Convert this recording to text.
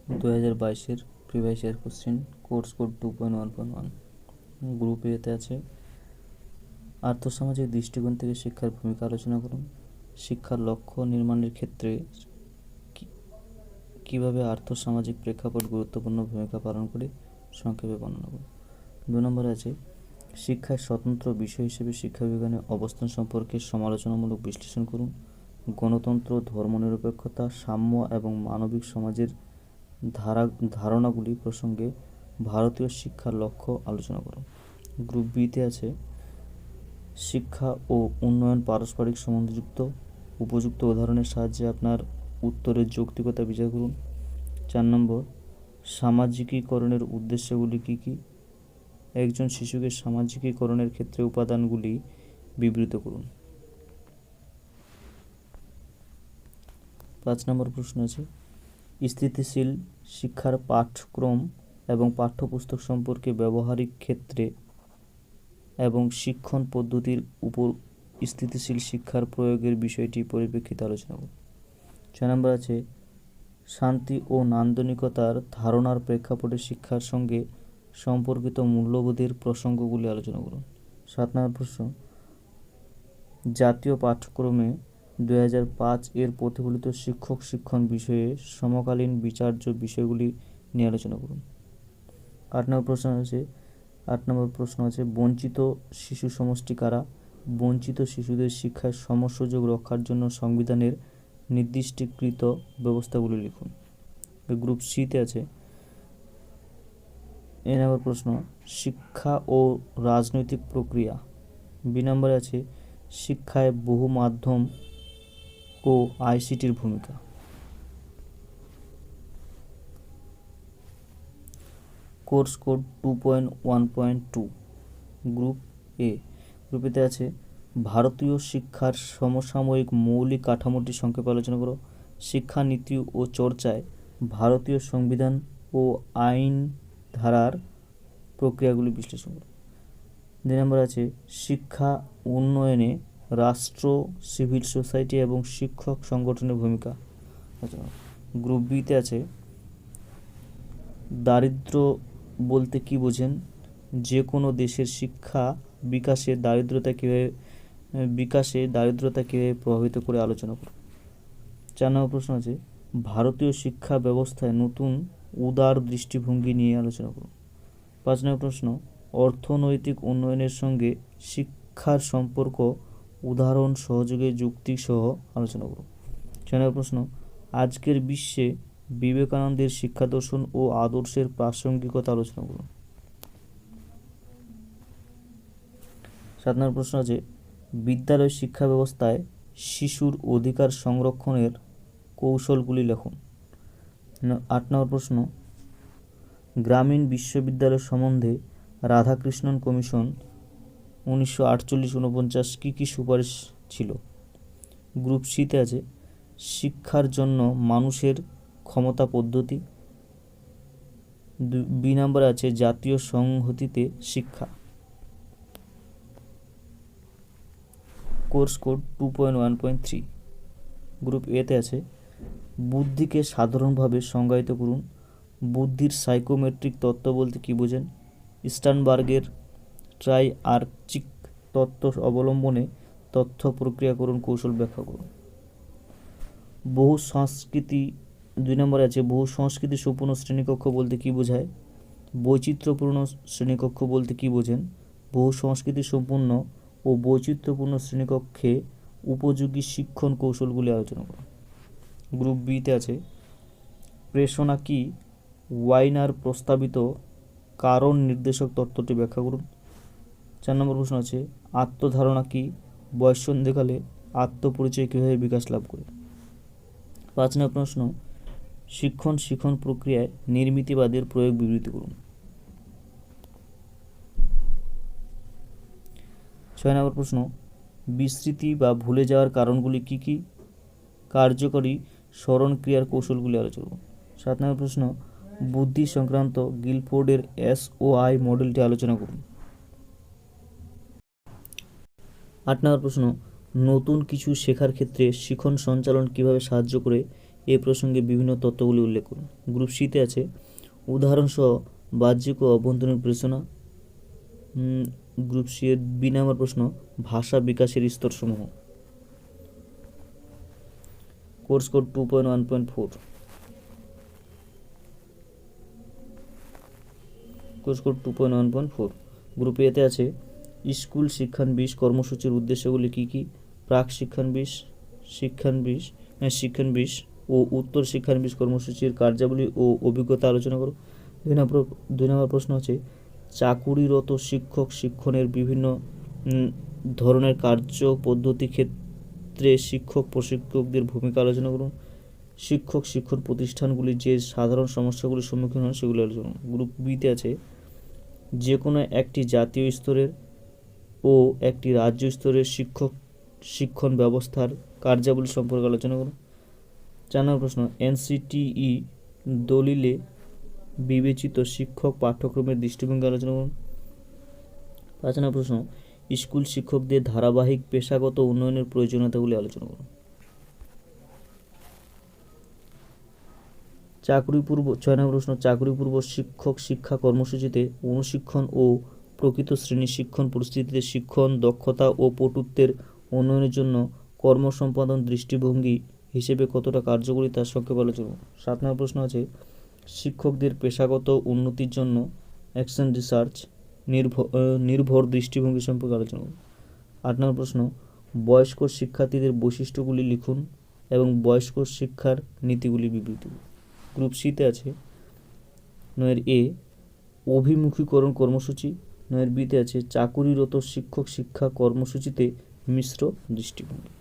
2022-এর previous year question, course code 2.1.1। Group এতে আছে আর্থসামাজিক দৃষ্টিকোণ থেকে শিক্ষার ভূমিকা আলোচনা করুন। শিক্ষার লক্ষ্য নির্মাণের ক্ষেত্রে কিভাবে আর্থসামাজিক প্রেক্ষাপট গুরুত্বপূর্ণ ভূমিকা পালন করে সংক্ষেপে বর্ণনা করুন। 2 নম্বরে আছে শিক্ষার স্বতন্ত্র বিষয় হিসেবে শিক্ষাবিজ্ঞানের অবস্থান সম্পর্কে সমালোচনামূলক বিশ্লেষণ করুন। গণতন্ত্র, ধর্মনিরপেক্ষতা, সাম্য এবং মানবিক সমাজের ধারণাগুলি প্রসঙ্গে ভারতীয় শিক্ষার লক্ষ্য আলোচনা করুন। গ্রুপ বিতে আছে শিক্ষা ও উন্নয়ন পারস্পরিক সম্বন্ধযুক্ত, উপযুক্ত উদাহরণের সাহায্যে আপনার উত্তরের যৌক্তিকতা বিচার করুন। 4 নম্বর সামাজিকীকরণের উদ্দেশ্যগুলি কী কী? একজন শিশুকে সামাজিকীকরণের ক্ষেত্রে উপাদানগুলি বিবৃত করুন। 5 নম্বর প্রশ্ন আছে স্থিতিশীল শিক্ষার পাঠ্যক্রম এবং পাঠ্যপুস্তক সম্পর্কে ব্যবহারিক ক্ষেত্রে এবং শিক্ষণ পদ্ধতির উপর স্থিতিশীল শিক্ষার প্রয়োগের বিষয়টি পরিপ্রেক্ষিতে আলোচনা করুন। 6 নম্বর আছে শান্তি ও নান্দনিকতার ধারণার প্রেক্ষাপটে শিক্ষার সঙ্গে সম্পর্কিত মূল্যবোধের প্রসঙ্গগুলি আলোচনা করুন। 7 নম্বর প্রশ্ন জাতীয় পাঠ্যক্রমে 2005 এর প্রতিফলিত শিক্ষক শিক্ষণ বিষয়ে সমকালীন বিচার্য বিষয়গুলি নিয়ে আলোচনা করুন। 8 নম্বর প্রশ্ন আছে বঞ্চিত শিশু সমষ্টি কারা? বঞ্চিত শিশুদের শিক্ষার সমসুযোগ রক্ষার জন্য সংবিধানের নির্দিষ্টকৃত ব্যবস্থাগুলি লিখুন। গ্রুপ সিতে আছে এ নম্বর প্রশ্ন শিক্ষা ও রাজনৈতিক প্রক্রিয়া। বি নম্বরে আছে শিক্ষায় বহু মাধ্যম ও আইসিটির ভূমিকা। Course code 2.1.2। গ্রুপ গ্রুপেতে আছে ভারতীয় শিক্ষার সমসাময়িক মৌলিক কাঠামোটি সংক্ষেপে আলোচনা করো। শিক্ষানীতি ও চর্চায় ভারতীয় সংবিধান ও আইন ধারার প্রক্রিয়াগুলি বিশ্লেষণ করো। 2 নম্বর আছে শিক্ষা উন্নয়নে রাষ্ট্র, সিভিল সোসাইটি এবং শিক্ষক সংগঠনের ভূমিকা। গ্রুপ বিতে আছে দারিদ্র বলতে কি বোঝেন? যে কোনো দেশের শিক্ষা বিকাশে দারিদ্রতা কীভাবে প্রভাবিত করে আলোচনা করুন। 4 নম্বর প্রশ্ন আছে ভারতীয় শিক্ষা ব্যবস্থায় নতুন উদার দৃষ্টিভঙ্গি নিয়ে আলোচনা করুন। 5 নম্বর প্রশ্ন অর্থনৈতিক উন্নয়নের সঙ্গে শিক্ষার সম্পর্ক উদাহরণ সহযোগে যুক্তি সহ আলোচনা করুন। 6 নম্বর প্রশ্ন আজকের বিশ্বে বিবেকানন্দের শিক্ষা দর্শন ও আদর্শের প্রাসঙ্গিকতা আলোচনা করুন। 7 নম্বর প্রশ্ন আছে বিদ্যালয় শিক্ষা ব্যবস্থায় শিশুর অধিকার সংরক্ষণের কৌশলগুলি লেখুন। 8 নম্বর প্রশ্ন গ্রামীণ বিশ্ববিদ্যালয় সম্বন্ধে রাধাকৃষ্ণন কমিশন 1948-49 কী সুপারিশ ছিল? গ্রুপ সিতে আছে শিক্ষার জন্য মানুষের ক্ষমতা পদ্ধতি। বি নম্বরে আছে জাতীয় সংহতিতে শিক্ষা। Course code 2.1.3। গ্রুপ এতে আছে বুদ্ধিকে সাধারণভাবে সংজ্ঞায়িত করুন। বুদ্ধির সাইকোমেট্রিক তত্ত্ব বলতে কি বোঝেন? স্টার্নবার্গের ট্রাইআর্চিক তত্ত্ব অবলম্বনে তথ্য প্রক্রিয়াকরণ কৌশল ব্যাখ্যা করুন। বহু সংস্কৃতি 2 নম্বরে আছে বহু সংস্কৃতি সম্পূর্ণ শ্রেণীকক্ষ বলতে কি বোঝায়? বৈচিত্র্যপূর্ণ শ্রেণীকক্ষ বলতে কি বোঝেন? বহু সংস্কৃতি সম্পূর্ণ ও বৈচিত্র্যপূর্ণ শ্রেণীকক্ষে উপযোগী শিক্ষণ কৌশলগুলি আলোচনা করুন। গ্রুপ বিতে আছে প্রেষণা কি? ওয়াইনার প্রস্তাবিত কারণ নির্দেশক তত্ত্বটি ব্যাখ্যা করুন। 4 নম্বর প্রশ্ন আছে আত্মধারণা কি? বয়ঃসন্ধিকালে আত্মপরিচয় কীভাবে বিকাশ লাভ করে? 5 নম্বর প্রশ্ন শিক্ষণ প্রক্রিয়ায় নির্মিতিবাদের প্রয়োগ বিবৃতি করুন। 6 নম্বর প্রশ্ন বিস্মৃতি বা ভুলে যাওয়ার কারণগুলি কি কি? কার্যকরী স্মরণ ক্রিয়ার কৌশলগুলি আলোচনা করুন। 7 নম্বর প্রশ্ন বুদ্ধি সংক্রান্ত গিলফোর্ডের SOI মডেলটি আলোচনা করুন। 8 নম্বর প্রশ্ন নতুন কিছু শেখার ক্ষেত্রে শিখন সঞ্চালন কিভাবে সাহায্য করে এ প্রসঙ্গে বিভিন্ন তত্ত্বগুলি উল্লেখ করুন। গ্রুপ সিতে আছে উদাহরণসহ বাহ্যিক ও অভ্যন্তরীণ প্রেরণা। গ্রুপ সি এর বি নাম্বার প্রশ্ন ভাষা বিকাশের স্তরসমূহ। Course code 2.1.4। Course code 2.1.4। Group এতে আছে স্কুল শিক্ষানবিশ কর্মসূচির উদ্দেশ্যগুলি কী কী? প্রাক শিক্ষানবিশ ও উত্তর শিক্ষানবিশ কর্মসূচির কার্যাবলী ও অভিজ্ঞতা আলোচনা করো। 2 নম্বর প্রশ্ন আছে চাকুরিরত শিক্ষক শিক্ষণের বিভিন্ন ধরনের কার্য পদ্ধতি ক্ষেত্রে শিক্ষক প্রশিক্ষকদের ভূমিকা আলোচনা করুন। শিক্ষক শিক্ষণ প্রতিষ্ঠানগুলি যে সাধারণ সমস্যাগুলির সম্মুখীন হন সেগুলি আলোচনা করুন। গ্রুপ বিতে আছে যে কোনো একটি জাতীয় স্তরের ও একটি রাজ্য স্তরের শিক্ষণ ব্যবস্থার কার্যাবলী সম্পর্কে আলোচনা করুন। 4 নম্বর প্রশ্ন এনসিটিই দলিলে বিবেচিত শিক্ষক পাঠ্যক্রমের দৃষ্টিভঙ্গি আলোচনা করুন। 5 নম্বর প্রশ্ন স্কুল শিক্ষকদের ধারাবাহিক পেশাগত উন্নয়নের প্রয়োজনীয়তাগুলি আলোচনা করুন। 6 নম্বর প্রশ্ন চাকরিপূর্ব শিক্ষক শিক্ষা কর্মসূচিতে অনুশিক্ষণ ও প্রকৃত শ্রেণী শিক্ষণ পরিস্থিতিতে শিক্ষণ দক্ষতা ও পটুত্বের উন্নয়নের জন্য কর্মসম্পাদন দৃষ্টিভঙ্গি হিসেবে কতটা কার্যকরী তার সংক্ষেপে আলোচনা করুন। 7 নম্বর প্রশ্ন আছে শিক্ষকদের পেশাগত উন্নতির জন্য অ্যাকশন রিসার্চ নির্ভর দৃষ্টিভঙ্গি সম্পর্কে আলোচনা করুন। 8 নম্বর প্রশ্ন বয়স্ক শিক্ষার্থীদের বৈশিষ্ট্যগুলি লিখুন এবং বয়স্ক শিক্ষার নীতিগুলি বিবৃতি। গ্রুপ সিতে আছে 9 এ অভিমুখীকরণ কর্মসূচি, 9 বিতে আছে চাকুরিরত শিক্ষক শিক্ষা কর্মসূচিতে মিশ্র দৃষ্টিভঙ্গি।